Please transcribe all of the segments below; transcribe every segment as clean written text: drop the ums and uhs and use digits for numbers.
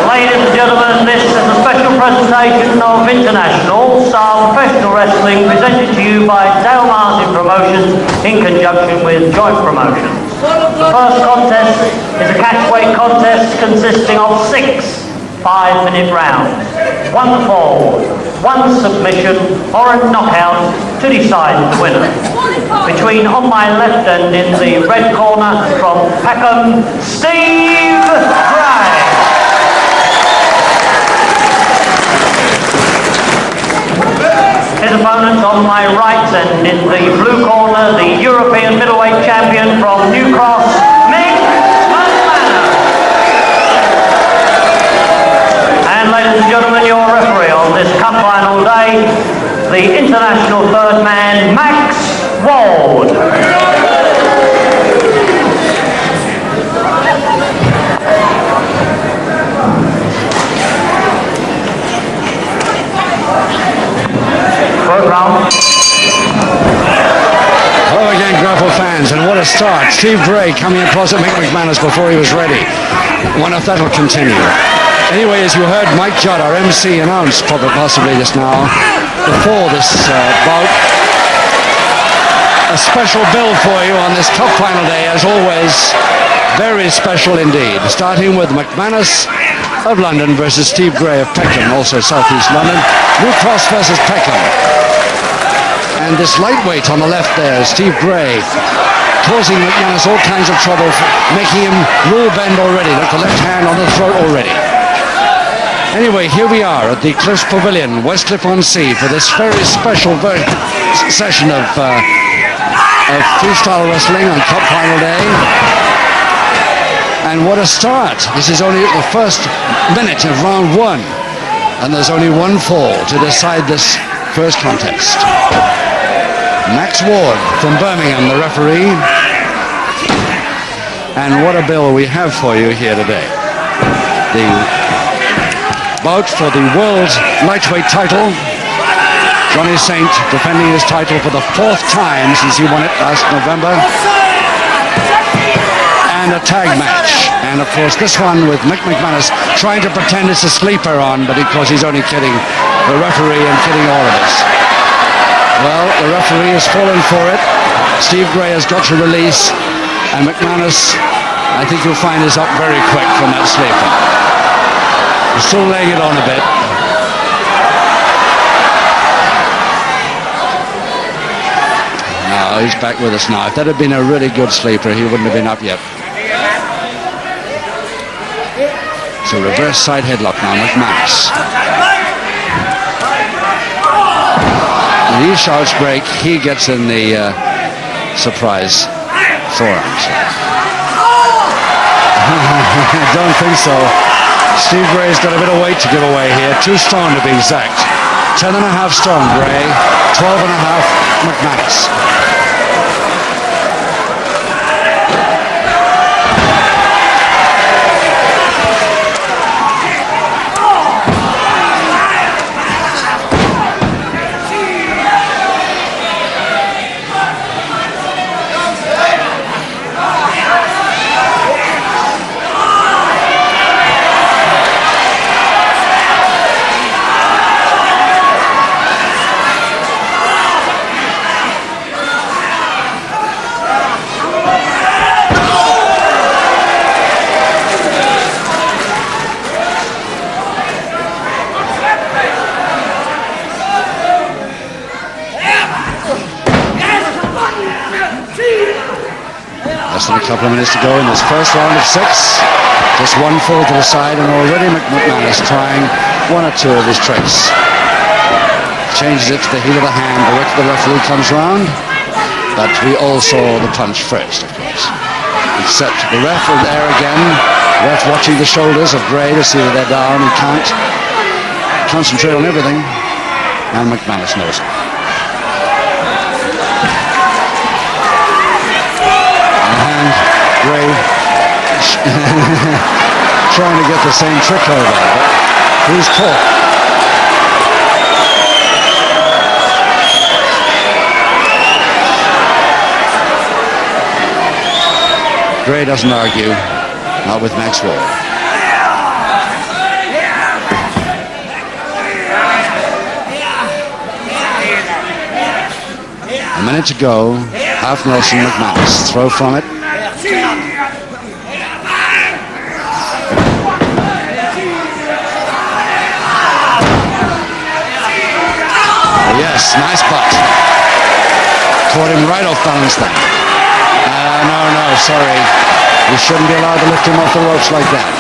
Ladies and gentlemen, this is a special presentation of International Style Professional Wrestling presented to you by Dale Martin Promotions in conjunction with Joint Promotions. The first contest is a catchweight contest consisting of 6 5-minute rounds. 1 fall, 1 submission or a knockout to decide the winner. Between on my left and in the red corner from Peckham, Steve Gray. His opponent on my right and in the blue corner, the European middleweight champion from New Cross, Mick McManus. And ladies and gentlemen, your referee on this cup final day, the international third man, Max Ward. Hello again, Grapple fans, and what a start. Steve Gray coming across at Mick McManus before he was ready. Wonder if that'll continue. Anyway, as you heard Mike Judd, our MC, announce possibly just now, before this bout, a special bill for you on this cup final day, as always, very special indeed. Starting with McManus of London versus Steve Gray of Peckham, also southeast London. New Cross versus Peckham. And this lightweight on the left there, Steve Gray, causing McManus all kinds of trouble, making him rule bend already. Look, the left hand on the throat already. Anyway, here we are at the Cliffs Pavilion, Westcliff-on-Sea, for this very special session of freestyle wrestling on Cup Final Day. And what a start. This is only the first minute of round 1. And there's only 1 fall to decide this first contest. Max Ward from Birmingham, the referee. And what a bill we have for you here today. The bout for the world lightweight title. Johnny Saint defending his title for the 4th time since he won it last November. And a tag match. And of course this one with Mick McManus trying to pretend it's a sleeper on, but of course he's only kidding the referee and kidding all of us. Well, the referee has fallen for it. Steve Gray has got to release, and McManus, I think you'll find, is up very quick from that sleeper. He's still laying it on a bit. No, he's back with us now. If that had been a really good sleeper, he wouldn't have been up yet. So reverse side headlock now, McManus. When he shouts break, he gets in the surprise forearms. I don't think so. Steve Gray's got a bit of weight to give away here. 2 stone to be exact. 10.5 stone Gray, 12.5 McManus. Less than a couple of minutes to go in this first round of 6. Just 1 fall to the side, and already McManus trying 1 or 2 of his tricks. Changes it to the heel of the hand directly the referee comes round, but we all saw the punch first, of course. Except the ref is there again. Ref watching the shoulders of Gray to see that they're down. He can't concentrate on everything, and McManus knows it. Gray trying to get the same trick over, but he's caught. Gray doesn't argue, not with Max Ward. minute to go. Half Nelson McManus. Throw from it. Yes, nice putt. Caught him right off balance then. No, sorry. You shouldn't be allowed to lift him off the ropes like that.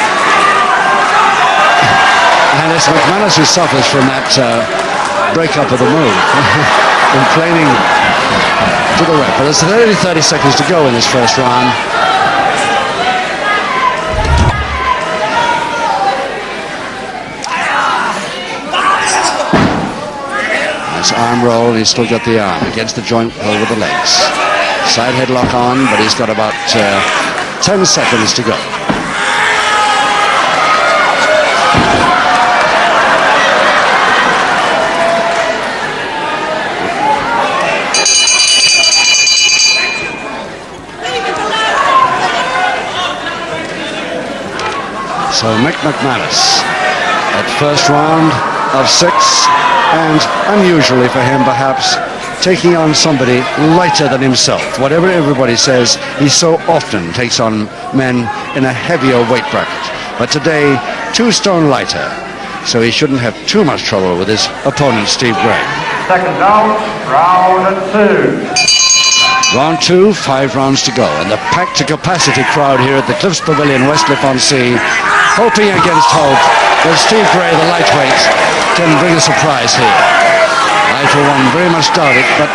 And it's McManus who suffers from that breakup of the move. Complaining to the ref. But there's only 30 seconds to go in this first round. Arm roll, and he's still got the arm against the joint over the legs. Side headlock on, but he's got about 10 seconds to go. So Mick McManus at first round of 6. And unusually for him, perhaps, taking on somebody lighter than himself. Whatever everybody says, he so often takes on men in a heavier weight bracket. But today, 2 stone lighter. So he shouldn't have too much trouble with his opponent, Steve Gray. Second round, round 2. Round 2, 5 rounds to go. And the packed to capacity crowd here at the Cliffs Pavilion, Westcliff-on-Sea, hoping against hope that Steve Gray, the lightweight, can bring a surprise here. I, for one, very much doubt it, but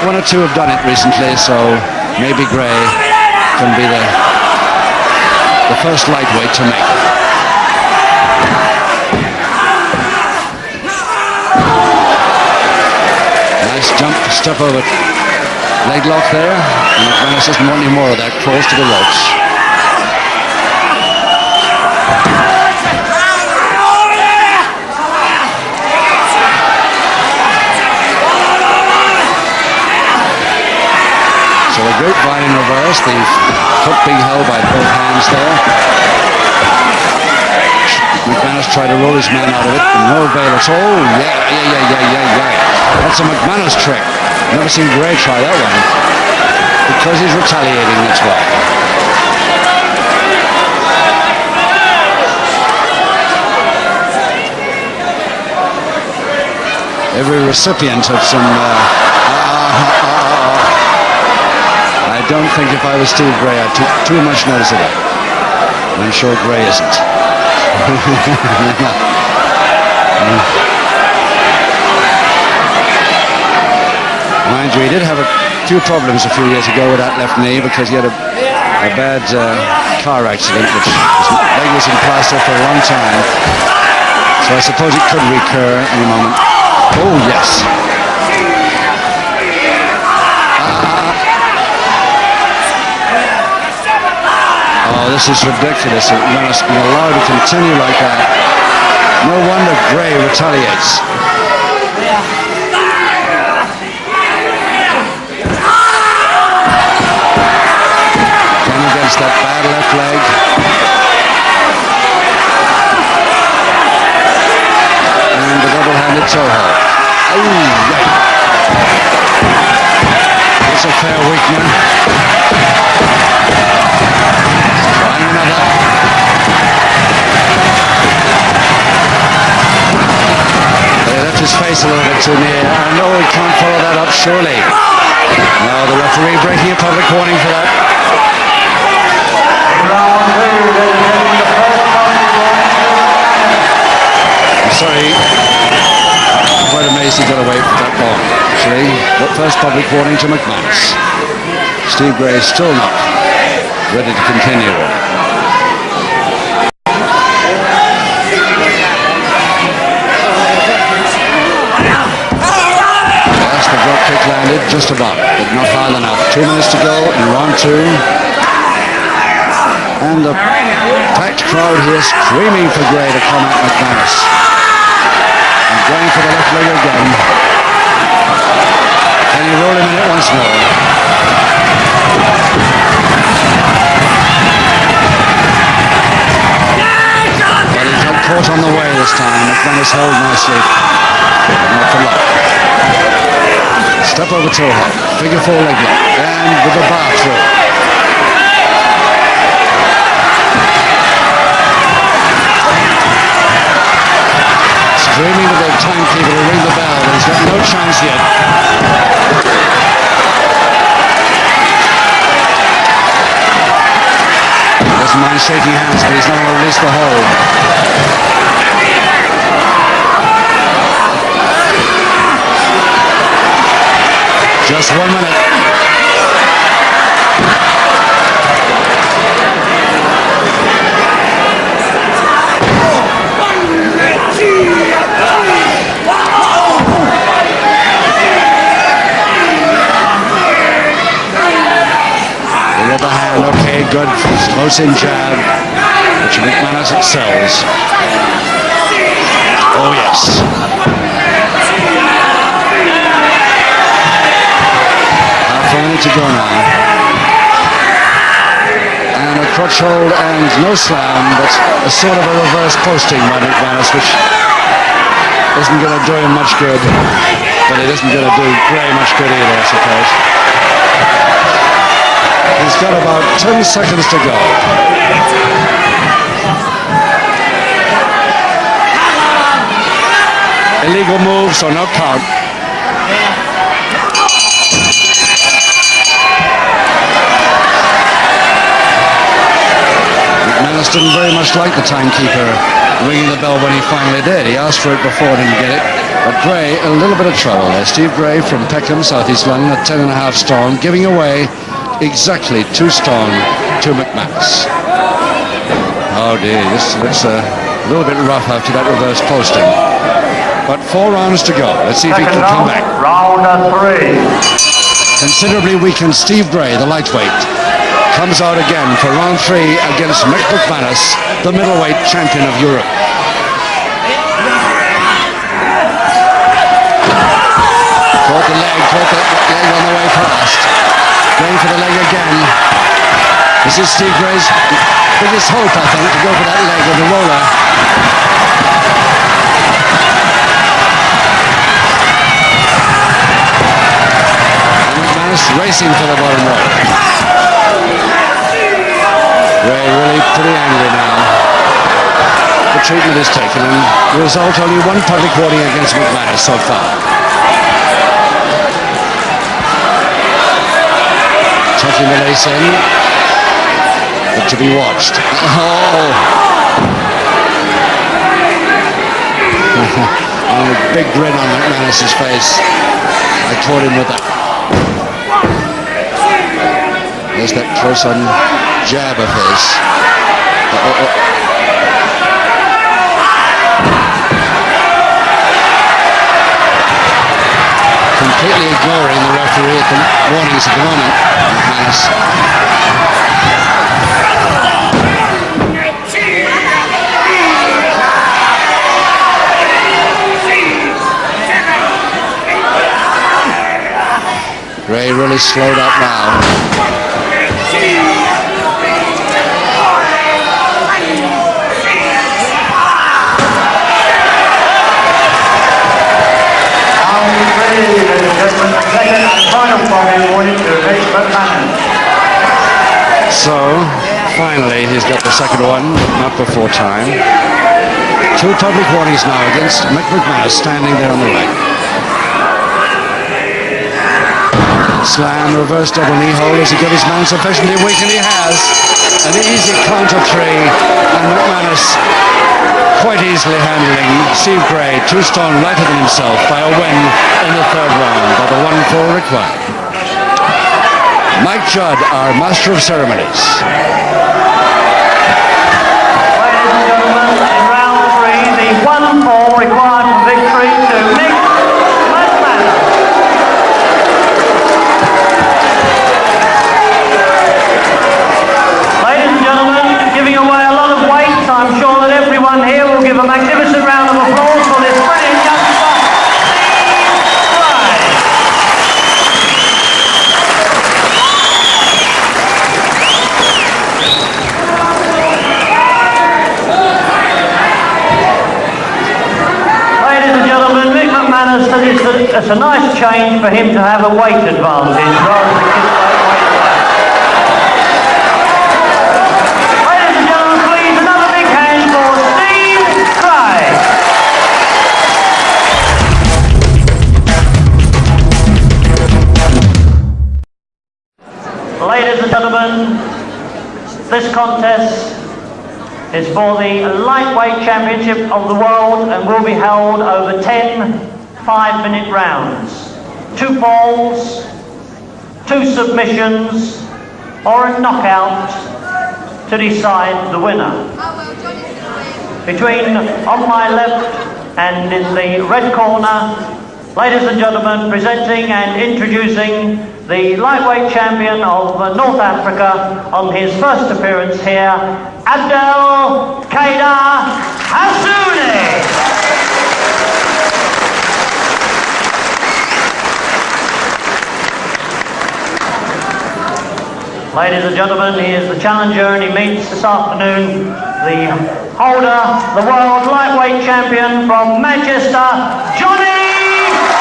1 or 2 have done it recently, so maybe Gray can be the first lightweight to make it. Nice jump, step over leg lock there. And McManus doesn't want any more of that, close to the ropes. So a grapevine in reverse, the hook being held by both hands there. McManus tried to roll his man out of it, no avail at all. Yeah. That's a McManus trick. Never seen Gray try that one. Because he's retaliating, that's why. Every recipient of some I don't think if I was Steve Gray I'd take too much notice of it. I'm sure Gray isn't. Mind you, he did have a few problems a few years ago with that left knee because he had a bad car accident which his leg was in plaster for a long time. So I suppose it could recur any moment. Oh, yes. Oh, this is ridiculous. McManus being allowed to continue like that. No wonder Gray retaliates. Again against that bad left leg. And the double-handed toe hold. Oh, yeah. It's a fair weakening. Another. They left his face a little bit too near. I know he can't follow that up, surely. No, the referee breaking a public warning for that. I'm sorry. I'm quite amazed he got away with that long, actually. But first public warning to McManus. Steve Gray is still not ready to continue. Yes, the drop kick landed just about, but not high enough. 2 minutes to go in round 2. And the packed crowd here screaming for Gray to come at McManus. And going for the left leg again. Can he roll him in it once more? But he got caught on the way this time. McManus held nicely. But not for long. Step over toe hold. Figure 4 leg lock. And with the bar through. Screaming to the timekeeper to ring the bell, but he's got no chance yet. He doesn't mind shaking hands, but he's not going to release the hold. Just 1 minute. The other hand, okay, good. Close in jab, which McManus excels. Oh, yes. Half a minute to go now. And a crotch hold and no slam, but a sort of a reverse posting by McManus, which isn't going to do him much good, but it isn't going to do Gray much good either, I suppose. He's got about 10 seconds to go. Illegal move, so no count. McManus didn't very much like the timekeeper ringing the bell when he finally did. He asked for it before, didn't get it. But Gray, a little bit of trouble there. Steve Gray from Peckham, South East London, at 10.5 stone, giving away exactly 2 stone to McManus. Oh dear, this looks a little bit rough after that reverse posting. But 4 rounds to go. Let's see if he can come back. Round 3. Considerably weakened Steve Gray, the lightweight, comes out again for round 3 against Mick McManus, the middleweight champion of Europe. Caught the leg on the way past. Going for the leg again. This is Steve Gray's biggest hope, I think, to go for that leg with the roller. And McManus racing for the bottom rope. Gray really pretty angry now. The treatment is taken, and the result only 1 public warning against McManus so far. Tucking the lace in, but to be watched. Oh! And a big grin on McManus' face. I caught him with that. There's that close-on jab of his. Completely ignoring the referee at the warnings at the moment, McManus. Gray really slowed up now. So, finally, he's got the second one, but not before time. 2 public warnings now against Mick McManus, standing there on the leg. Slam, reverse double knee hold. Has he got his man sufficiently weak? And he has. An easy count of 3, and McManus quite easily handling Steve Gray, 2 stone lighter than himself, by a win in the 3rd round by the 1-4 required. Mike Judd, our master of ceremonies. Ladies and gentlemen, in round 3, the 1-4 required for victory to Mick McManus. Ladies and gentlemen, giving away a lot of weight, I'm sure that everyone here will give a magnificent round of applause for this brilliant youngster, Steve Gray. it's a nice change for him to have a weight advantage rather than just weight away. Ladies and gentlemen, please, another big hand for Steve Gray. Ladies and gentlemen, this contest is for the lightweight championship of the world and will be held over 10 5-minute rounds. 2 falls, 2 submissions, or a knockout to decide the winner. Between on my left and in the red corner, ladies and gentlemen, presenting and introducing the lightweight champion of North Africa on his first appearance here, Abdel Kader Hassouni. Ladies and gentlemen, he is the challenger and he meets this afternoon the holder, the world lightweight champion from Manchester, Johnny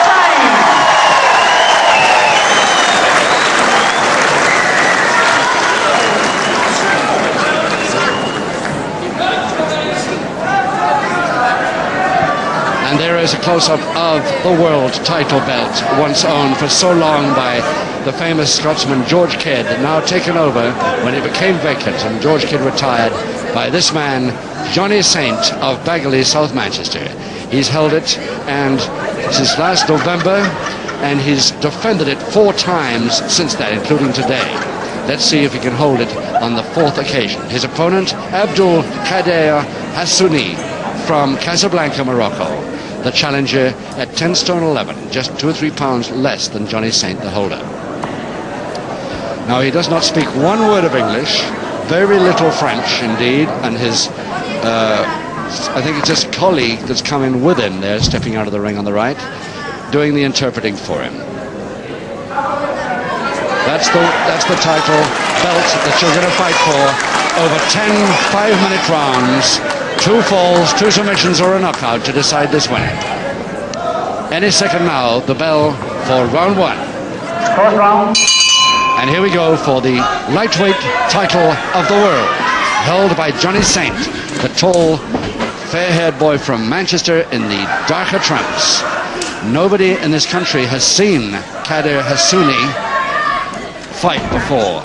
Saint. And there is a close-up of the world title belt, once owned for so long by the famous Scotsman George Kidd, now taken over when it became vacant and George Kidd retired by this man, Johnny Saint of Bagley, South Manchester. He's held it and since last November, and he's defended it 4 times since that, including today. Let's see if he can hold it on the 4th occasion. His opponent, Abdel Kader Hassouni from Casablanca, Morocco. The challenger at 10 stone 11, just 2 or 3 pounds less than Johnny Saint, the holder. Now, he does not speak one word of English, very little French indeed, and his, I think it's his colleague that's come in with him there, stepping out of the ring on the right, doing the interpreting for him. That's the title belt that you're going to fight for over 10 5-minute rounds, 2 falls, 2 submissions or a knockout to decide this winner. Any second now, the bell for round 1. Fourth round. And here we go for the lightweight title of the world, held by Johnny Saint, the tall, fair-haired boy from Manchester in the darker trunks. Nobody in this country has seen Kader Hassouni fight before.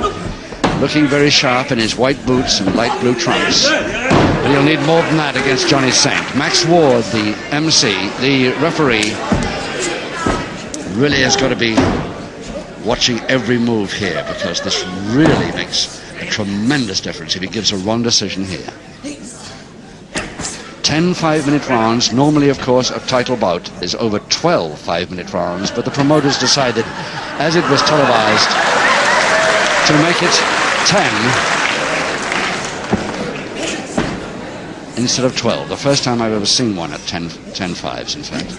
Looking very sharp in his white boots and light blue trunks. But he'll need more than that against Johnny Saint. Max Ward, the MC, the referee, really has got to be watching every move here, because this really makes a tremendous difference if he gives a wrong decision here. 10 5-minute rounds. Normally, of course, a title bout is over 12 5-minute rounds, but the promoters decided, as it was televised, to make it 10 instead of 12. The first time I've ever seen one at 10 5s, in fact.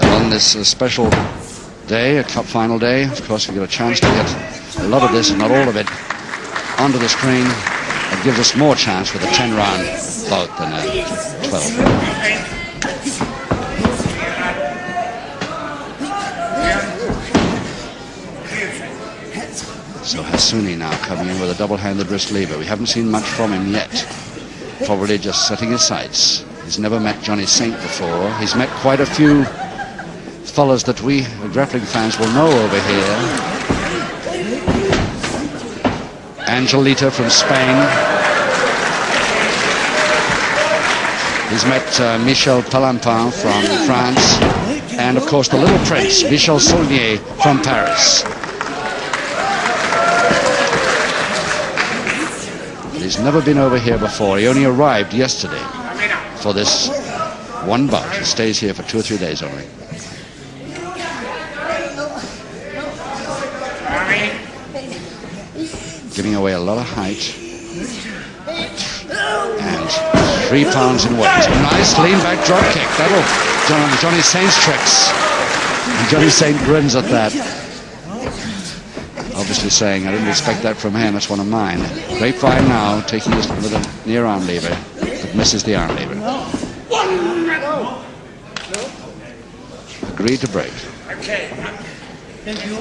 On this special day, a cup final day, of course we get a chance to get a lot of this, and not all of it, onto the screen. It gives us more chance with a 10-round bout than a 12 round. So Hassouni now coming in with a double-handed wrist lever. We haven't seen much from him yet. Probably just setting his sights. He's never met Johnny Saint before. He's met quite a few fellas that we grappling fans will know over here. Angelita from Spain. He's met Michel Palampin from France, and of course the little prince, Michel Saulnier from Paris. He's never been over here before. He only arrived yesterday for this one bout. He stays here for 2 or 3 days only. Giving away a lot of height. And 3 pounds in weight. Nice lean back drop kick. That'll Johnny Saint's tricks. And Johnny Saint grins at that. Obviously saying, I didn't expect that from him, it's one of mine. Grapevine now, taking this with a near arm lever. But misses the arm lever. Agreed to break. Okay. Thank you.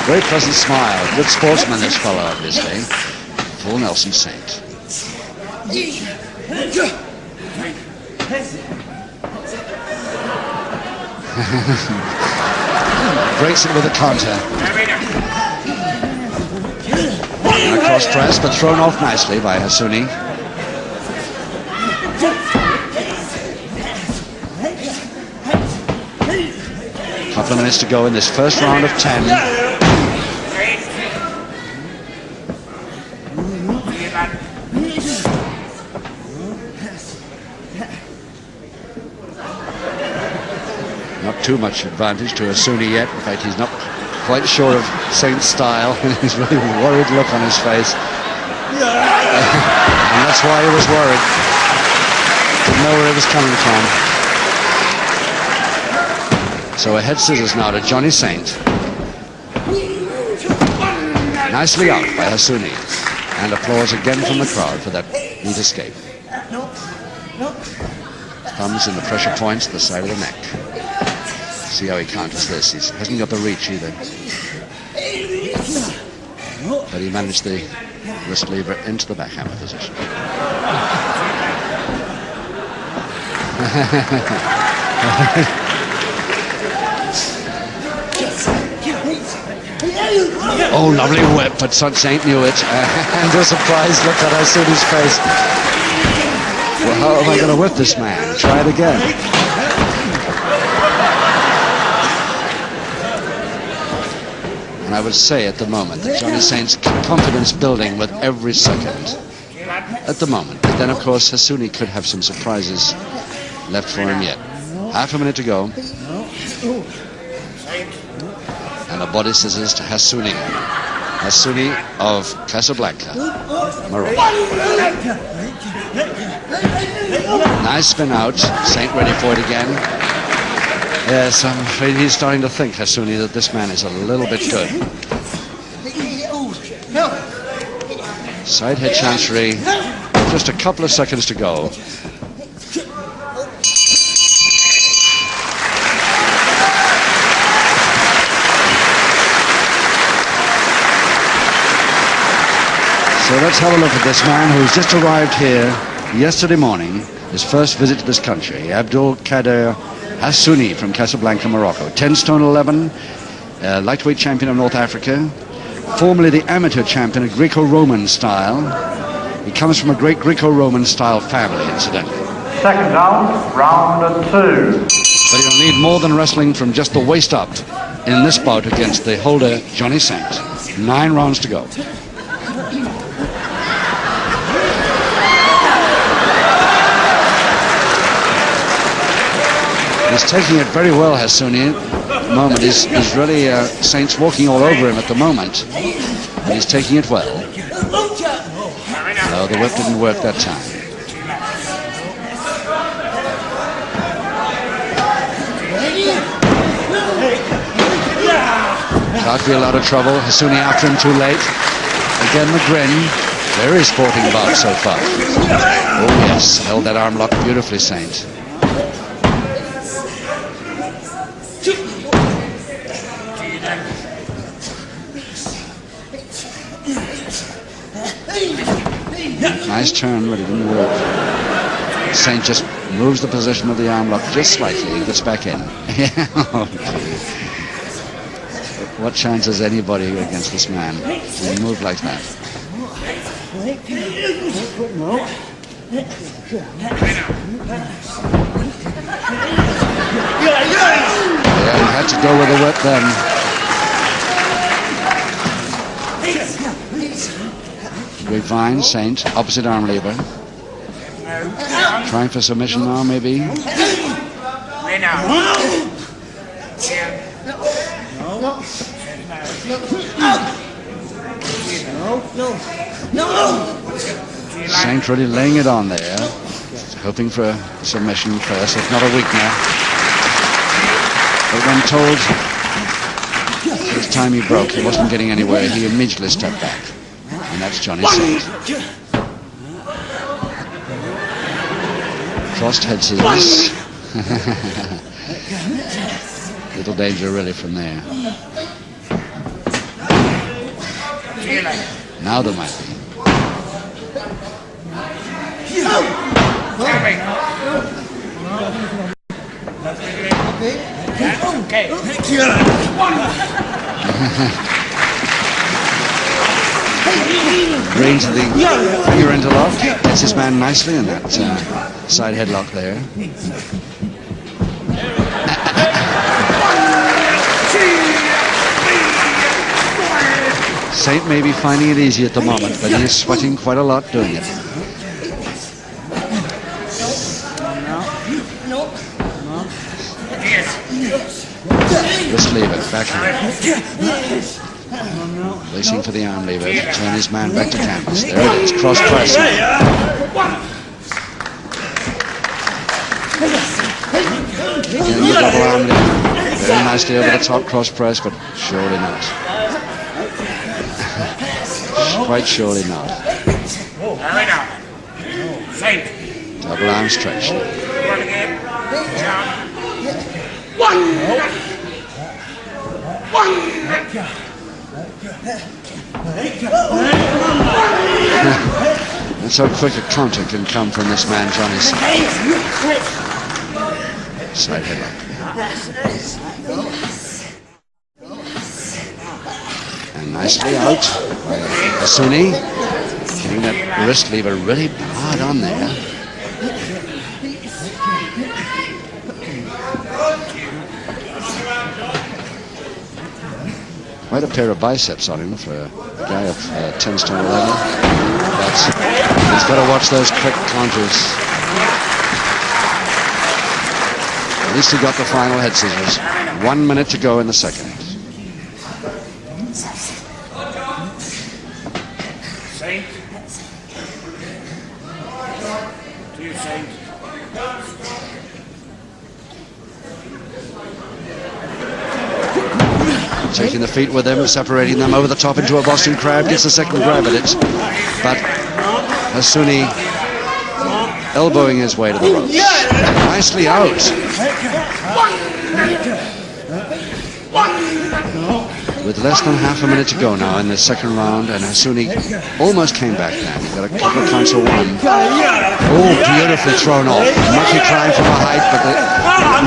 Very pleasant smile. Good sportsman, this fellow, obviously. Full Nelson Saint. Breaks it with a counter. And a cross press, but thrown off nicely by Hassuni. Couple of minutes to go in this first round of 10. Not too much advantage to Hassuni yet. In fact, he's not quite sure of Saint's style. He's really worried look on his face. And that's why he was worried. Didn't know where it was coming from. So a head scissors now to Johnny Saint. Nicely out by Hassuni. And applause again from the crowd for that neat escape. Thumbs in the pressure points at the side of the neck. See how he counters this. He hasn't got the reach either. But he managed the wrist lever into the backhammer position. Oh, lovely whip, but Saint knew it. And a surprised look at Hassuni's face. Well, how am I going to whip this man? Try it again. And I would say at the moment that Johnny Saint's confidence building with every second. At the moment. But then, of course, Hassuni could have some surprises left for him yet. Half a minute to go. And a body scissors to Hassuni. Hassuni of Casablanca, Morocco. Nice spin out. Saint ready for it again. Yes, I'm afraid he's starting to think, Hassuni, that this man is a little bit good. Side head chancery. Just a couple of seconds to go. So let's have a look at this man who's just arrived here yesterday morning, his first visit to this country, Abdul Qadir Hassuni from Casablanca, Morocco. 10 stone 11, lightweight champion of North Africa, formerly the amateur champion of Greco-Roman style. He comes from a great Greco-Roman style family, incidentally. Second round, round 2. But he'll need more than wrestling from just the waist up in this bout against the holder, Johnny Saint. 9 rounds to go. He's taking it very well, Hassuni. At the moment, he's really Saint's walking all over him at the moment, but he's taking it well. No, the whip didn't work that time. Clarkfield out of trouble. Hassuni after him too late. Again, the grin. Very sporting bout so far. Oh yes, held that arm lock beautifully, Saint. Nice turn, but it didn't work. Saint just moves the position of the arm lock just slightly and gets back in. What chance has anybody against this man when he moves like that? Yeah, he had to go with the whip then. Grapevine, Saint, opposite arm lever. Trying for submission now, maybe. Saint really laying it on there. Hoping for a submission first, if not a weakener. But when told this time he broke, he wasn't getting anywhere, he immediately stepped back. And that's Johnny Saint. Crossed head scissors. Little danger really from there. Now there might be. Brings the finger interlock, gets his man nicely in that side headlock there. Saint may be finding it easy at the moment, but he is sweating quite a lot doing it. Wrist lever, backhand. Racing for the arm lever to turn his man back to canvas. There it is, cross press. Again, the double arm lever. Very nicely over the top cross press, but surely not. Quite surely not. Double arm stretch. That's how quick a counter can come from this man, Johnny Saint. Side headlock. And nicely out by Hasouni. Getting that wrist lever really hard on there. Quite a pair of biceps on him for a guy of 10 stone 11. But he's got to watch those quick counters. At least he got the final head scissors. 1 minute to go in the second. Saint. To you, Saint. Taking the feet with him, separating them over the top into a Boston Crab, gets the second grab at it. But Hasouni elbowing his way to the ropes. Nicely out. With less than half a minute to go now in the second round, and Hasouni almost came back then. He got a couple of counts of one. Oh, beautifully thrown off. Mucky climb from a height, but the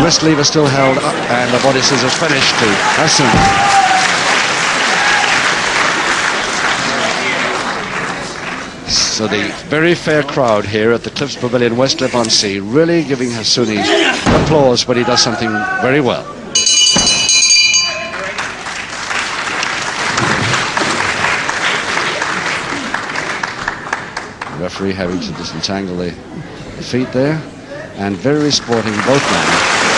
wrist lever still held up, and the body scissors finished to Hasouni. So the very fair crowd here at the Cliffs Pavilion, Westcliff-on-Sea, really giving Hasouni applause when he does something very well. The referee having to disentangle the feet there, and very sporting both men.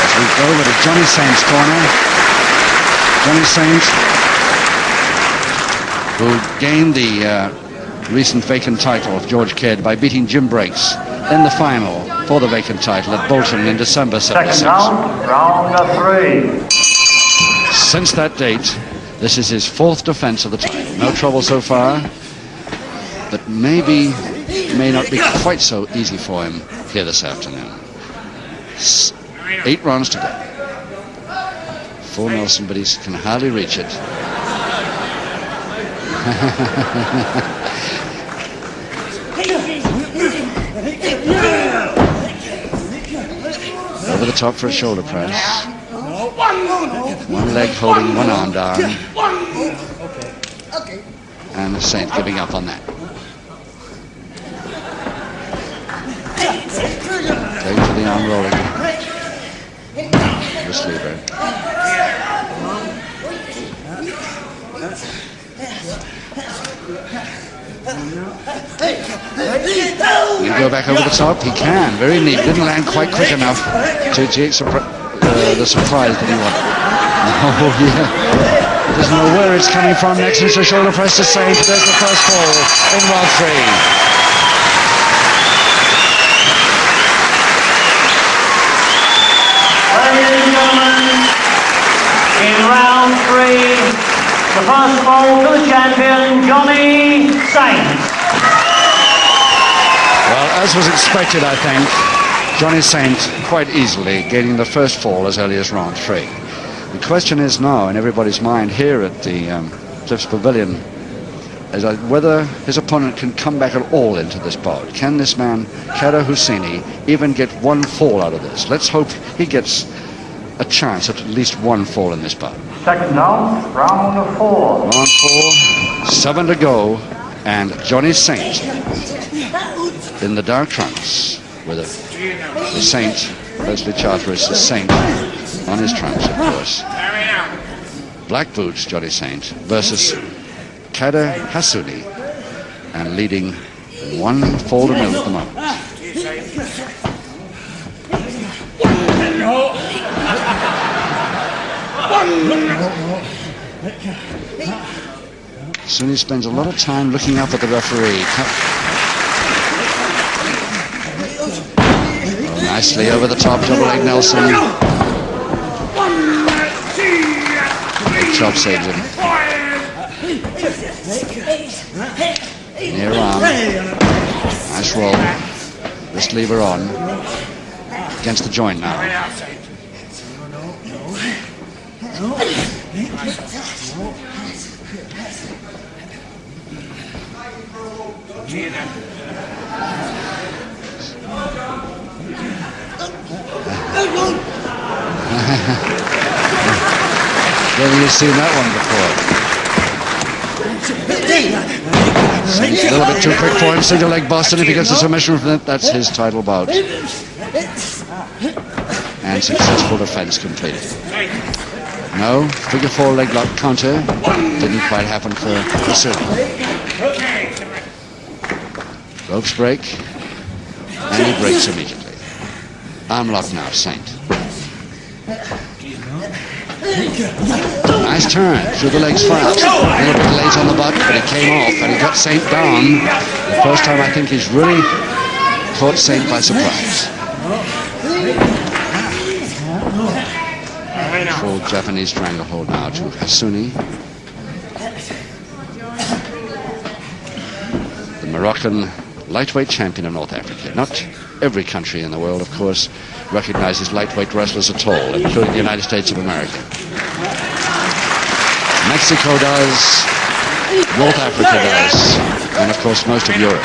As we go over to Johnny Saint's corner. Johnny Saint, who gained the recent vacant title of George Kidd by beating Jim Breaks in the final for the vacant title at Bolton in December 76. Second round, round 3. Since that date, this is his fourth defense of the title. No trouble so far, but maybe may not be quite so easy for him here this afternoon. 8 rounds to go. Full Nelson, but he can hardly reach it. Over the top for a shoulder press. One leg holding one arm down. And the Saint giving up on that. Going for the arm rolling. Wrist lever. He go back over the top. He can. Very neat. Didn't land quite quick enough to create the surprise that he wanted. Oh, yeah. Doesn't know where it's coming from. Next is a shoulder press to Saint. There's the first fall in round 3. Ladies and gentlemen, in round 3, the first fall to the champion, Johnny Saint. Well, as was expected, I think, Johnny Saint quite easily gaining the first fall as early as round 3. The question is now in everybody's mind here at the Cliffs Pavilion is whether his opponent can come back at all into this bout. Can this man, Kader Hosseini, even get one fall out of this? Let's hope he gets a chance at least one fall in this bout. Second round, round 4. Round 4, 7 to go, and Johnny Saint in the dark trunks with the Saint, Leslie Charteris, the Saint on his trunks, of course. Black boots, Johnny Saint, versus Kader Hosseini, and leading 1 fall to 0 at the moment. Hosseini spends a lot of time looking up at the referee. Nicely over the top, double leg Nelson. Chop saves him. Near arm. Nice roll. Wrist lever on. Against the joint now. Whether you've seen that one before. Seems a little bit too quick for him. Single leg Boston. If he gets a submission from it, that's his title bout. And successful defense completed. No, figure 4 leg lock counter. Didn't quite happen for Hosseini. Ropes break. And he breaks immediately. Arm lock now, Saint. Nice turn through the legs fast. A little bit late on the butt, but it came off and he got Saint down. The first time I think he's really caught Saint by surprise. Full Japanese stranglehold now to Hosseini. The Moroccan lightweight champion of North Africa. Not every country in the world, of course, recognizes lightweight wrestlers at all, including the United States of America. Mexico does, North Africa does, and of course most of Europe.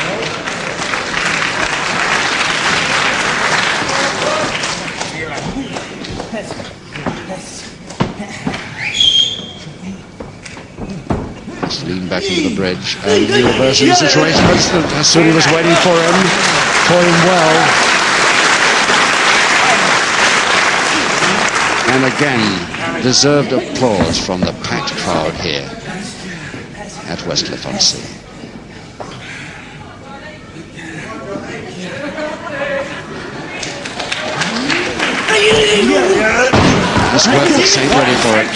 Let's lean back into the bridge and reversing the situation. Hosseini was waiting for him, caught him well. And again, deserved applause from the packed crowd here at Westcliff-on-Sea. Nice work with Saint, ready for it.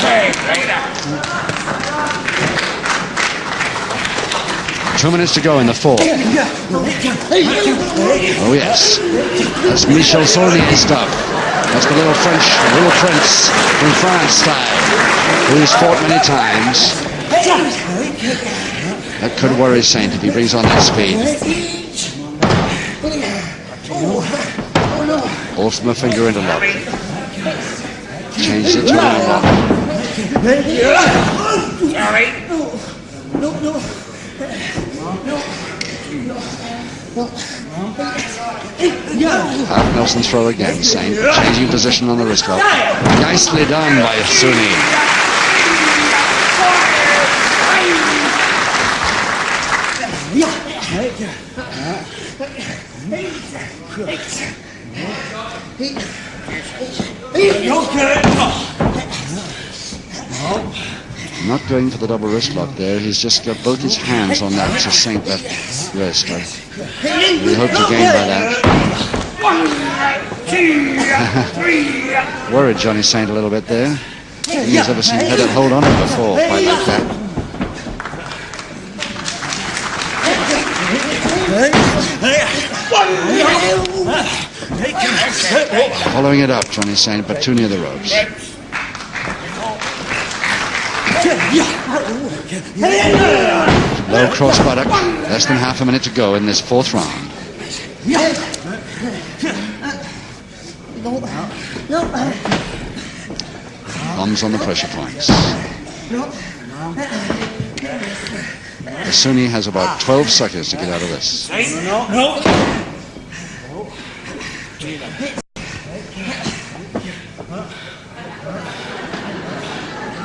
2 minutes to go in the 4th. Oh yes, that's Michel Saulnier's stuff. That's the little prince from France style, who's fought many times. That could worry Saint if he brings on that speed. All from a finger into lock. Changes it to an unlock. Half Nelson's throw again, Saint changing position on the wrist lock. Nicely done by Hosseini. Not going for the double wrist lock there. He's just got both his hands on that Saint left wrist. We hope to gain by that. 1, 2, 3. Worried Johnny Saint a little bit there. He's never seen had it hold on him before, quite like that. Following it up, Johnny Saint, but too near the ropes. Low cross buttock, less than half a minute to go in this 4th round. Thumbs on the pressure points. Hassuni has about 12 seconds to get out of this.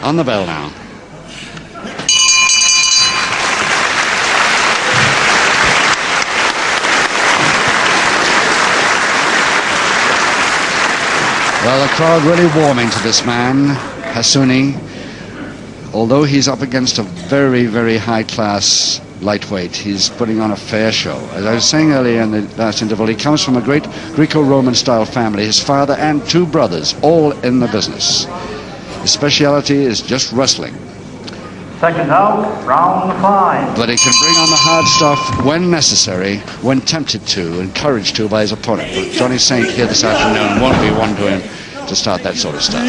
On the bell now. Well, the crowd really warming to this man, Hassuni. Although he's up against a very, very high-class lightweight, he's putting on a fair show. As I was saying earlier in the last interval, he comes from a great Greco-Roman style family. His father and two brothers, all in the business. His speciality is just wrestling. Second out, round 5. But he can bring on the hard stuff when necessary, when tempted to, encouraged to by his opponent. But Johnny Saint here this afternoon won't be one to him to start that sort of stuff.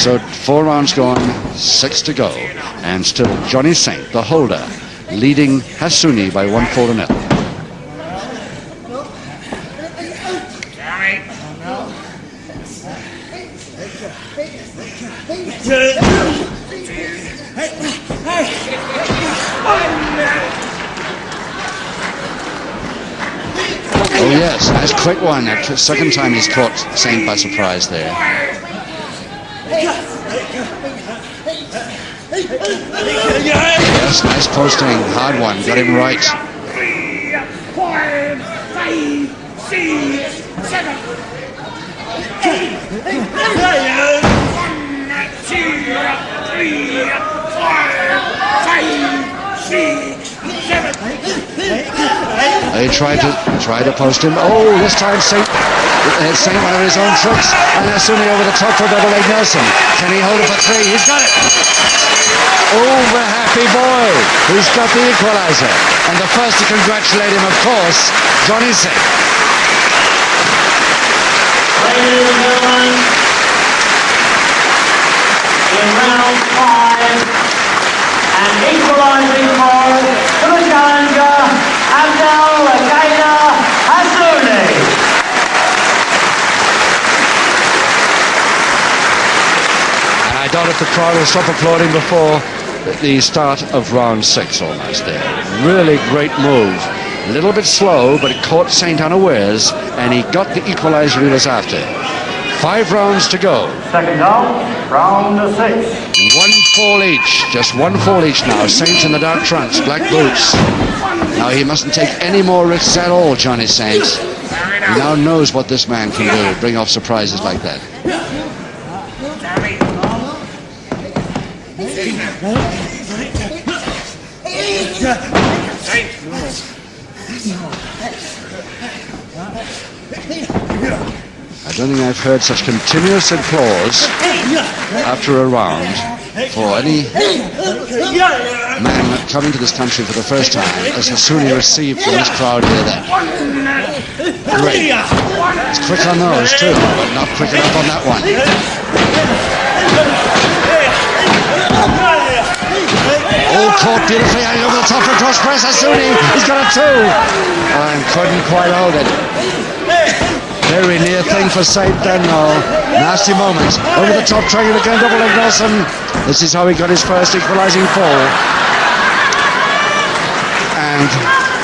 So 4 rounds gone, 6 to go, and still Johnny Saint, the holder, leading Hassuni by 1-4-0. Oh yes, nice quick one. That's the second time he's caught Saint by surprise there. Yes, nice posting. Hard one. Got him right. 3, 4, 5, 6, 7, 8, 1, 2, 3, 4, 5, 6, 7. They tried to post him. Oh, this time Saint one of his own tricks, and Hassuni over the top for double leg Nelson. Can he hold it for 3? He's got it. Oh, the happy boy. He's got the equalizer. And the first to congratulate him, of course, Johnny Saint. Ladies and gentlemen, in round 5, an equalising ball to the challenger, Abdel Qaeda Hassuni. I doubt if the crowd will stop applauding before the start of round 6 almost there. Really great move. A little bit slow, but it caught Saint unawares, and he got the equalizer he was after. 5 rounds to go. Second out, round 6. 1 fall each. Just 1 fall each now. Saint in the dark trunks, black boots. Now he mustn't take any more risks at all, Johnny Saint. He now knows what this man can do, bring off surprises like that. I don't think I've heard such continuous applause after a round for any man coming to this country for the first time as Hassuni received from this crowd here then. Great. It's quick on those too, but not quick enough on that one. All caught beautifully over the top for cross press. Hassuni, he's got a 2 and couldn't quite hold it. Very near thing for Saint then, though. Nasty moment. Over the top, trying it again, double leg Nelson. This is how he got his first equalising fall. And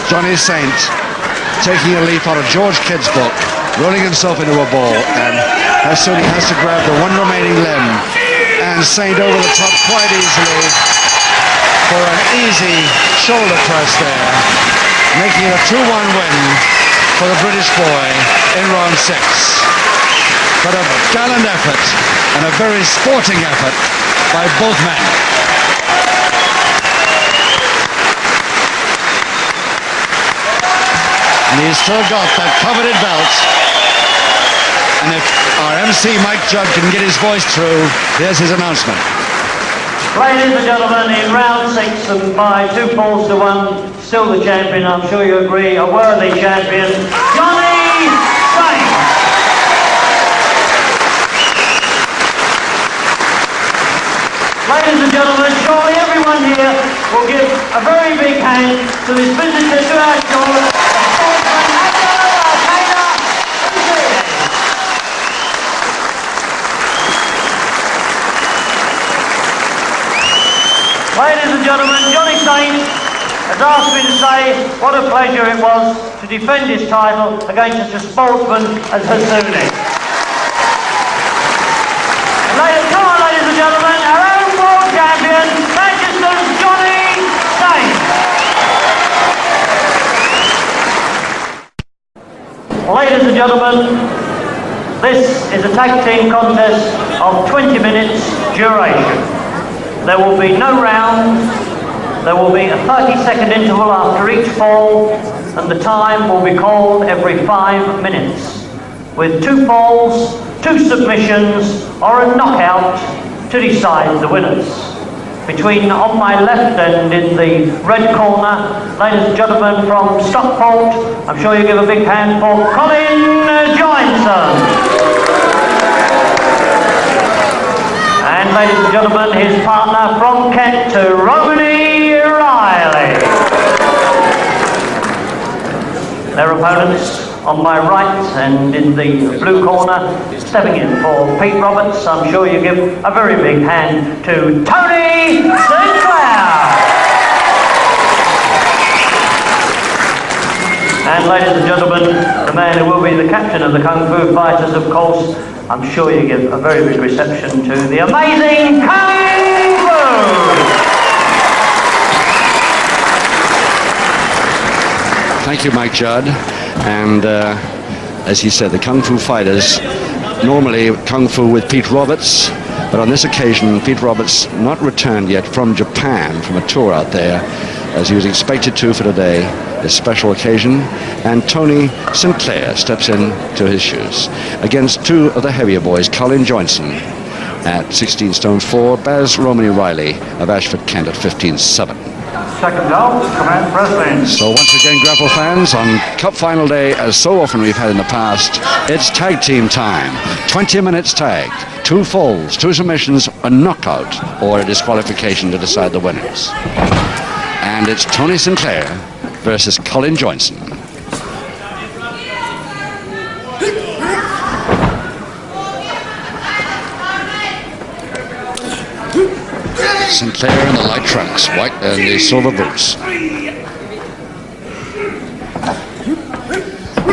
Johnny Saint taking a leaf out of George Kidd's book, rolling himself into a ball, and Hassuni has to grab the one remaining limb. And Saint over the top quite easily for an easy shoulder press there, making it a 2-1 win for the British boy in round 6. But a gallant effort and a very sporting effort by both men. And he's still got that coveted belt. And if our MC Mike Judd can get his voice through, here's his announcement. Ladies and gentlemen, in round 6 and by 2 falls to 1, still the champion, I'm sure you agree, a worthy champion, Johnny Saint. Ladies and gentlemen, surely everyone here will give a very big hand to this visitor to our show, the sportsman Abdel Qaeda Hassuni. Ladies and gentlemen, Johnny Saint has asked me to say what a pleasure it was to defend his title against such a sportsman as Hasuni. Come on, ladies and gentlemen, our own world champion, Manchester's Johnny Saint. Ladies and gentlemen, this is a tag team contest of 20 minutes duration. There will be no rounds, there will be a 30-second interval after each fall, and the time will be called every 5 minutes, with 2 falls, 2 submissions, or a knockout to decide the winners. On my left and in the red corner, ladies and gentlemen from Stockport, I'm sure you give a big hand for Colin Johnson. And ladies and gentlemen, his partner from Kent, Romany Riley. Their opponents on my right and in the blue corner, stepping in for Pete Roberts, I'm sure you give a very big hand to Tony Sinclair. And ladies and gentlemen, the man who will be the captain of the Kung Fu Fighters, of course, I'm sure you give a very big reception to the amazing Kung Fu. Thank you, Mike Judd. And as he said, the Kung Fu Fighters, normally Kung Fu with Pete Roberts, but on this occasion, Pete Roberts not returned yet from Japan, from a tour out there, as he was expected to for today, this special occasion, and Tony Sinclair steps in to his shoes against 2 of the heavier boys, Colin Johnson at 16 stone 4, Baz Romany Riley of Ashford, Kent at 15-7. Second out, Command Wrestling. So once again, grapple fans, on Cup Final Day, as so often we've had in the past, it's tag team time. 20 minutes tag, 2 falls, 2 submissions, a knockout, or a disqualification to decide the winners. And it's Tony Sinclair versus Colin Johnson. Sinclair in the light trunks, white and the silver boots.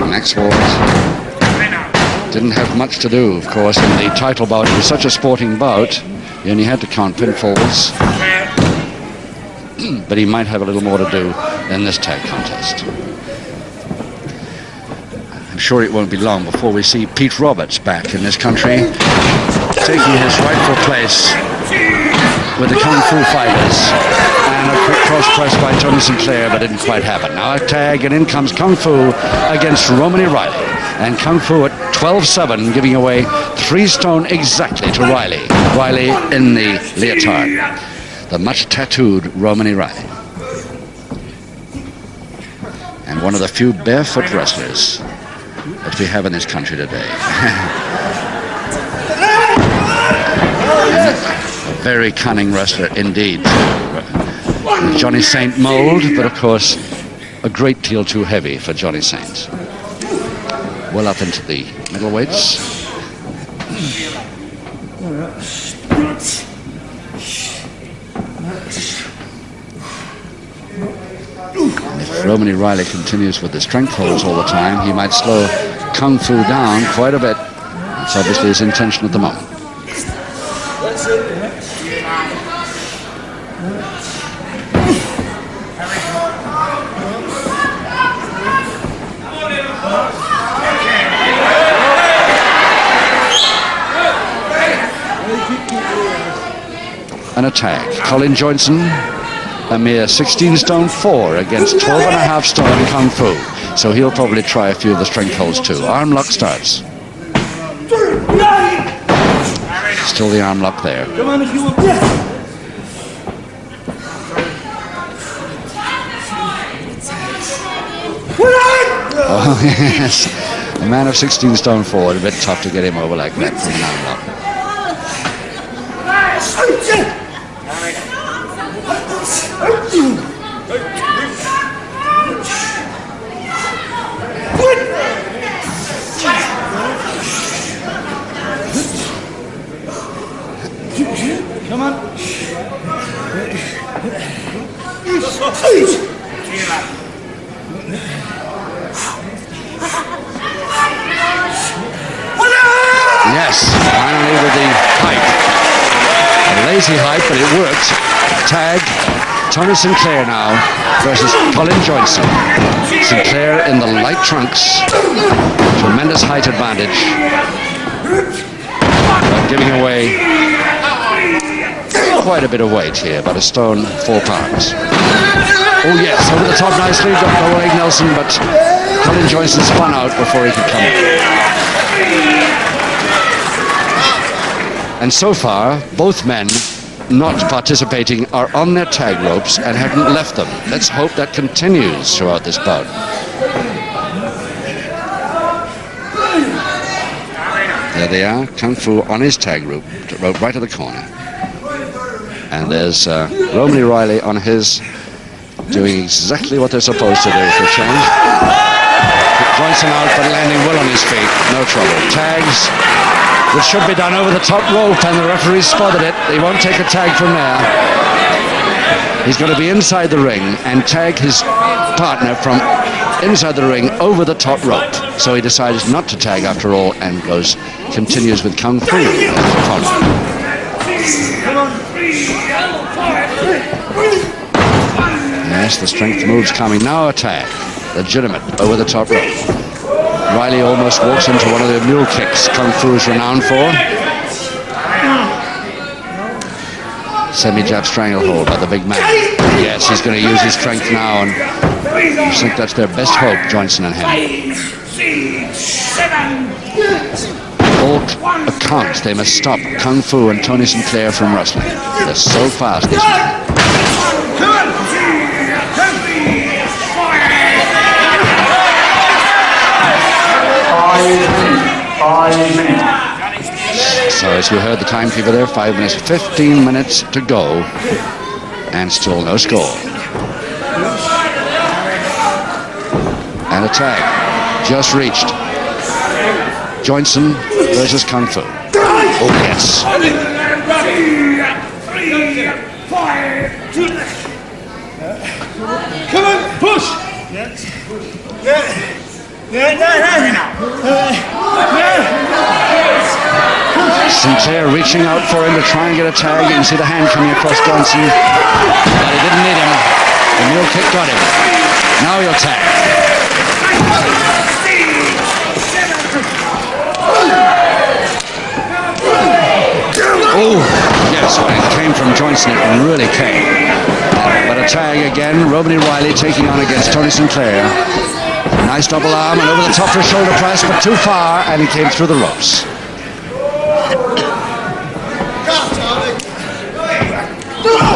Maxwell didn't have much to do, of course, in the title bout. It was such a sporting bout, he only had to count pinfalls. But he might have a little more to do in this tag contest. I'm sure it won't be long before we see Pete Roberts back in this country, taking his rightful place with the Kung Fu Fighters, and a quick cross press by Tony Sinclair, but didn't quite happen. Now a tag, and in comes Kung Fu against Romany Riley, and Kung Fu at 12-7, giving away 3 stone exactly to Riley. Riley in the leotard, the much tattooed Romany Riley, and one of the few barefoot wrestlers that we have in this country today. A very cunning wrestler indeed. Johnny Saint mold, but of course a great deal too heavy for Johnny Saint. Well up into the middleweights. And if Romany Riley continues with the strength holds all the time, he might slow Kung Fu down quite a bit. That's obviously his intention at the moment. An attack. Colin Johnson, a mere 16 stone 4 against 12.5 stone Kung Fu. So he'll probably try a few of the strength holds too. Arm lock starts. Still the arm lock there. Oh, yes. A man of 16 stone 4, a bit tough to get him over like that from an arm lock. Come on. Yes, finally with the hype. A lazy hype, but it worked. Tag, Tony Sinclair now versus Colin Johnson. Sinclair in the light trunks. Tremendous height advantage. But giving away quite a bit of weight here, about a stone, 4 pounds. Oh yes, over the top nicely, Dr. Oleg Nelson, but Colin Johnson spun out before he could come in. And so far, both men not participating are on their tag ropes and haven't left them. Let's hope that continues throughout this bout. There they are, Kung Fu on his tag rope right to the corner. And there's Romany Riley on his, doing exactly what they're supposed to do for a change. Johnson out, but landing well on his feet, no trouble. Tags, which should be done over the top rope, and the referee spotted it. He won't take a tag from there. He's going to be inside the ring and tag his partner from inside the ring over the top rope. So he decides not to tag after all and continues with Kung Fu. Yes, the strength moves coming. Now a tag. Legitimate over the top rope. Riley almost walks into one of the mule kicks Kung Fu is renowned for. Semi-jab stranglehold by the big man. Yes, he's going to use his strength now, and I think that's their best hope, Johnson and him. 5, 6, 7. All accounts, they must stop Kung Fu and Tony Sinclair from wrestling. They're so fast, these men. 5 minutes. So as you heard the timekeeper there, 5 minutes, 15 minutes to go, and still no score. And a tag just reached. Johnson versus Kung Fu. Oh yes. 3, 5, 2. Come on, push. Sinclair reaching out for him to try and get a tag. You can see the hand coming across Johnson, but he didn't need him. The mule kick got him. Now he'll tag. Oh, yes, when it came from Johnson, it really came. But a tag again, Romany Riley taking on against Tony Sinclair. Nice double arm and over the top for a shoulder press, but too far, and he came through the ropes.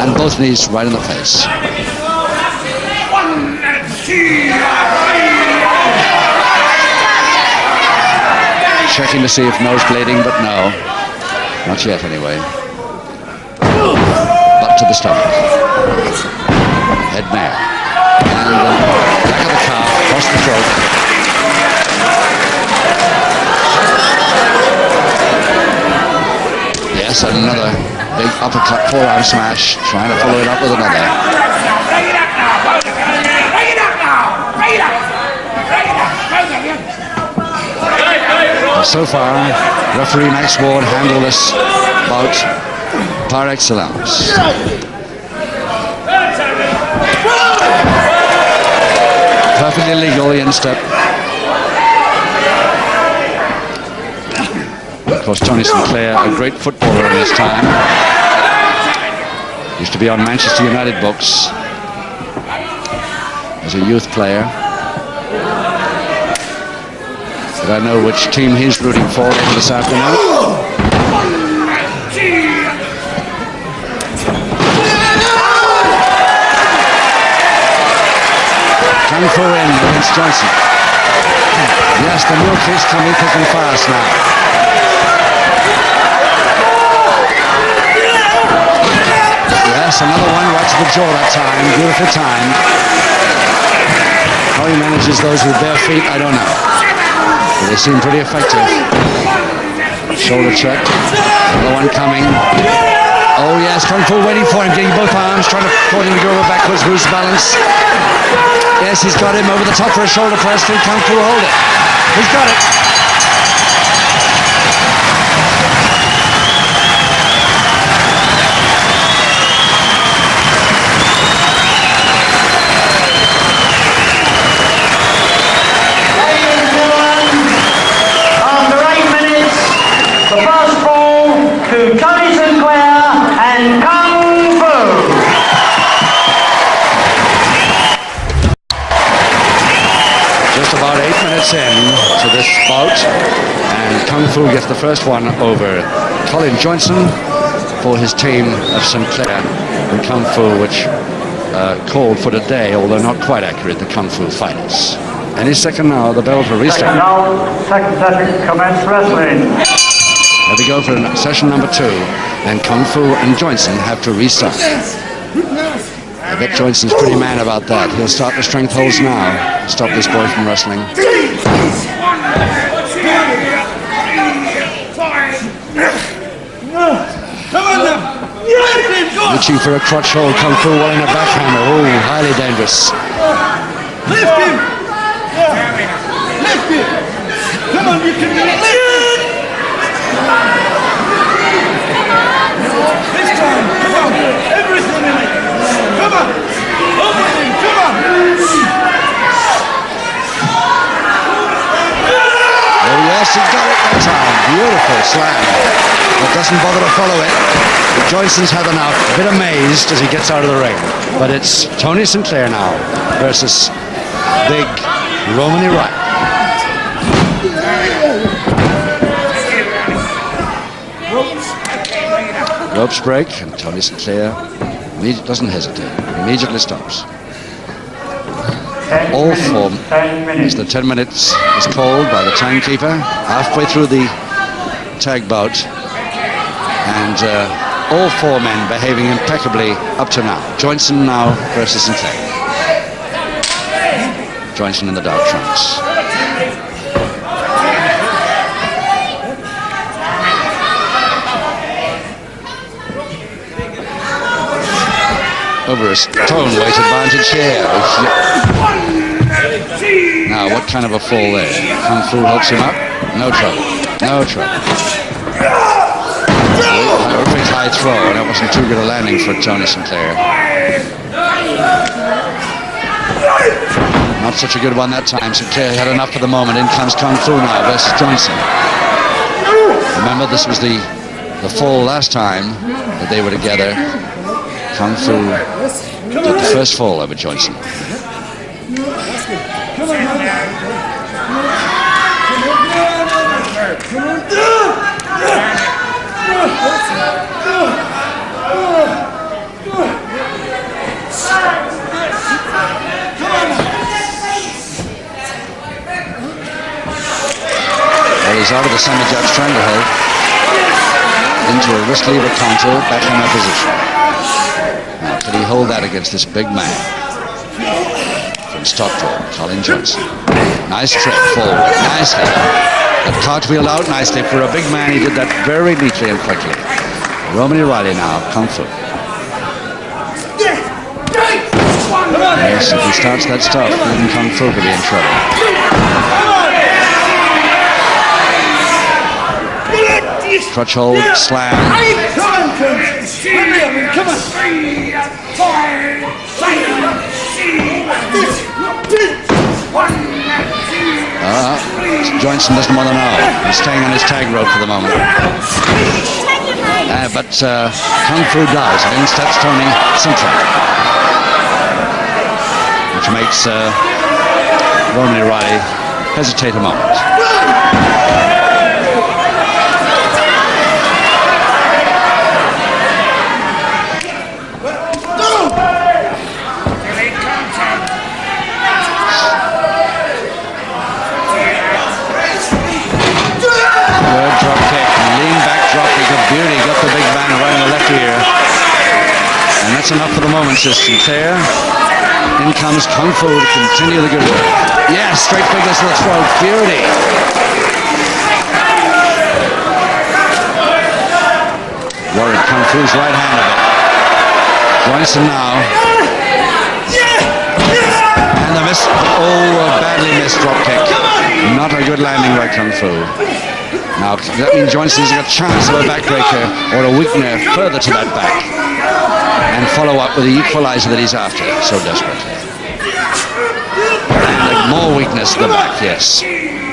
And both knees right in the face. 1, 2. Checking to see if nose bleeding, but no. Not yet, anyway. Butt to the stomach. Head mare. And back of the calf, across the throat. Yes, and another big uppercut, forearm smash, trying to follow it up with another. And so far, referee Max Ward handled this bout par excellence. Perfectly legal, the instep. Of course, Tony Sinclair, a great footballer in his time. Used to be on Manchester United books as a youth player. But I know which team he's rooting for this afternoon. Kung Fu in against Johnson. Yes, the mule kick's coming thick and fast now. Yes, another one right to the jaw that time. Beautiful time. How he manages those with bare feet, I don't know. But they seem pretty effective. Shoulder check. Another one coming. Oh yes, Kung Fu waiting for him, getting both arms, trying to force him to go over backwards, lose balance. Yes, he's got him over the top for a shoulder press. Can Kung Fu hold it? He's got it. After 8 minutes, the first fall to Tony Sinclair and Kung Fu. Just about 8 minutes in to this bout, and Kung Fu gets the first one over Colin Johnson for his team of Sinclair and Kung Fu, which called for today, although not quite accurate, the Kung Fu Fighters. Any second now, the bell for restart. Second session, commence wrestling. There we go for session number 2, and Kung Fu and Johnson have to restart. I bet Johnson's pretty mad about that. He'll start the strength holds now to stop this boy from wrestling. Reaching for a crotch hold, Kung Fu while in a backhammer. Oh, highly dangerous. Lift him! Lift him! Come on, you can do it! Lift him! This time, come on! Everything in it! Come on! Everything, come on! Oh yes, he got it that time. Beautiful slam. But doesn't bother to follow it. Johnson's had enough. A bit amazed as he gets out of the ring. But it's Tony Sinclair now versus big Romany Wright. Ropes break, and Tony Sinclair doesn't hesitate. Immediately stops. All four, as the 10 minutes is called by the timekeeper, halfway through the tag bout, and all 4 men behaving impeccably up to now. Johnson now versus Sinclair. Johnson in the dark trunks. Over a stone-weight advantage here. Now, what kind of a fall there? Kung Fu helps him up. No trouble. No trouble. Perfect high throw, and that wasn't too good a landing for Tony Sinclair. Not such a good one that time. Sinclair had enough for the moment. In comes Kung Fu now versus Johnson. Remember, this was the fall last time that they were together. Kung Fu did the first fall over Johnson. Well, he's out of the semi-judge stranglehold into a wrist lever counter, backhand position. Now, could he hold that against this big man from Stockport, Colin Johnson? Nice trip forward, nicely. That cartwheeled out nicely for a big man. He did that very neatly and quickly. Romany Riley now, Kung Fu. Yes, if he starts that stuff, even Kung Fu could be in trouble. Crutch hold, slam. Come on! Johnson doesn't want to know. He's staying on his tag rope for the moment. But Kung Fu does. Then steps Tony Sinclair, which makes Romany Riley hesitate a moment. Beauty, got the big man right in the left ear. And that's enough for the moment, says Sinclair. In comes Kung Fu to continue the good work. Yes, straight figures to the throat. Beauty. Worried Kung Fu's right hand a bit. Johnson now. And the miss. Oh, a badly missed drop kick. Not a good landing by Kung Fu. Now, that means Johnson's got a chance of a backbreaker or a weakener further to that back. And follow up with the equalizer that he's after so desperately. And more weakness to the back, yes.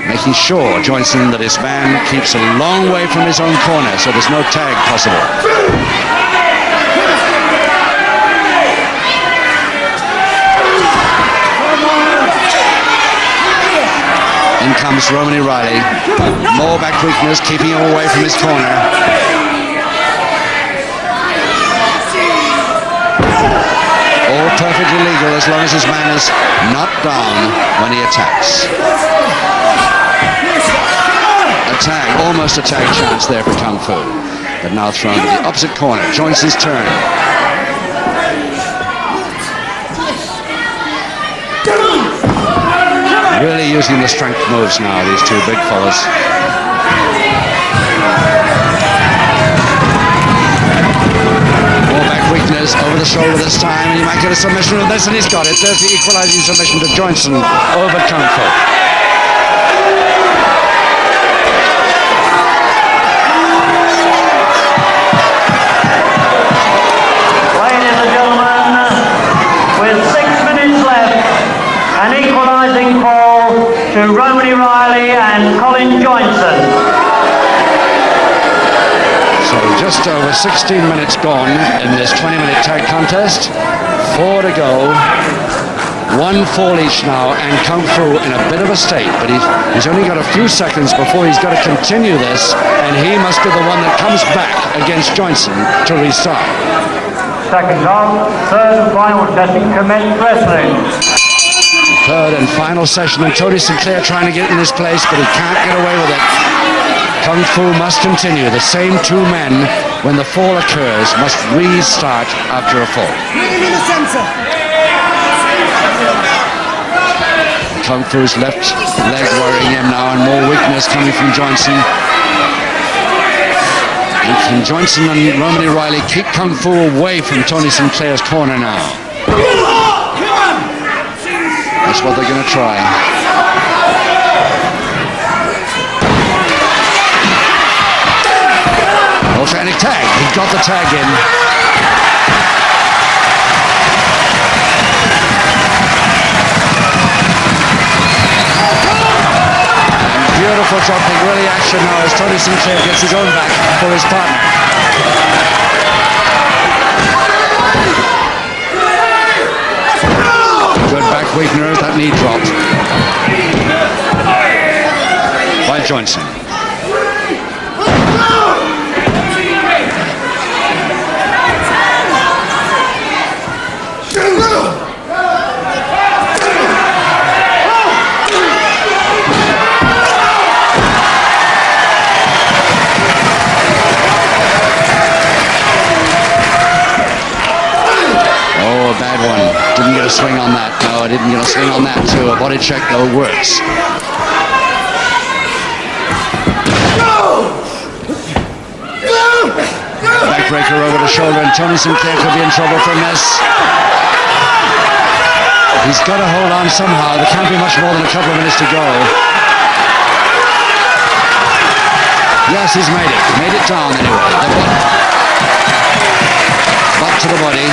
Making sure, Johnson, that his man keeps a long way from his own corner so there's no tag possible. In comes Roman Riley. More back weakness, keeping him away from his corner. All perfectly legal as long as his man is not down when he attacks. A tag, almost a tag chance there for Kung Fu. But now thrown to the opposite corner. Johnson's turn. Really using the strength moves now, these two big fellas. More back weakness, over the shoulder this time, and he might get a submission with this, and he's got it. There's the equalizing submission to Johnson over Kung Fu. Ladies and gentlemen, with 6 minutes left, an equalising call to Romany Riley and Colin Johnson. So just over 16 minutes gone in this 20-minute tag contest. 4 to go. 1 fall each now, and Kung Fu in a bit of a state, but he's only got a few seconds before he's got to continue this, and he must be the one that comes back against Johnson to restart. Second round, third and final session, commence wrestling. Third and final session, and Tony Sinclair trying to get in his place, but he can't get away with it. Kung Fu must continue. The same two men, when the fall occurs, must restart after a fall. Kung Fu's left leg worrying him now, and more weakness coming from Johnson. And can Johnson and Romany Riley keep Kung Fu away from Tony Sinclair's corner now? That's what they're going to try. Volcanic tag. He got the tag in. And beautiful dropping, really action now as Tony Sinclair gets his own back for his partner. Good back weakener, that knee drop by Johnson. Oh, a bad one. Didn't get a swing on that. No, I didn't get a swing on that too. A body check though works. Backbreaker over the shoulder, and Tony Sinclair could be in trouble from this. He's got to hold on somehow. There can't be much more than a couple of minutes to go. Yes, he's made it. Made it down anyway. Butt to the body.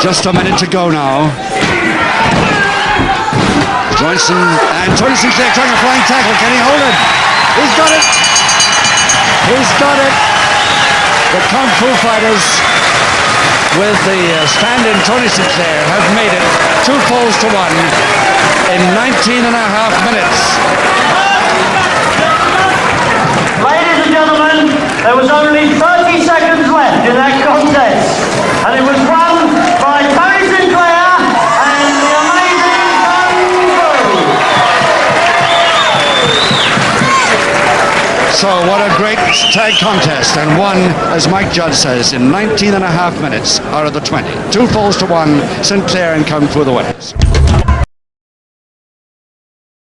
Just a minute to go now. Johnson and Tony Sinclair trying a flying tackle. Can he hold it? He's got it. He's got it. The Kung Fu fighters with the stand-in Tony Sinclair have made it 2 falls to 1 in 19 and a half minutes. Ladies and gentlemen, there was only 30 seconds left in that contest, and it was won by Tony Sinclair and the amazing Kung Fu. So what a great tag contest, and won, as Mike Judd says, in 19 and a half minutes out of the 20. 2 falls to 1, Sinclair and Kung Fu the winners.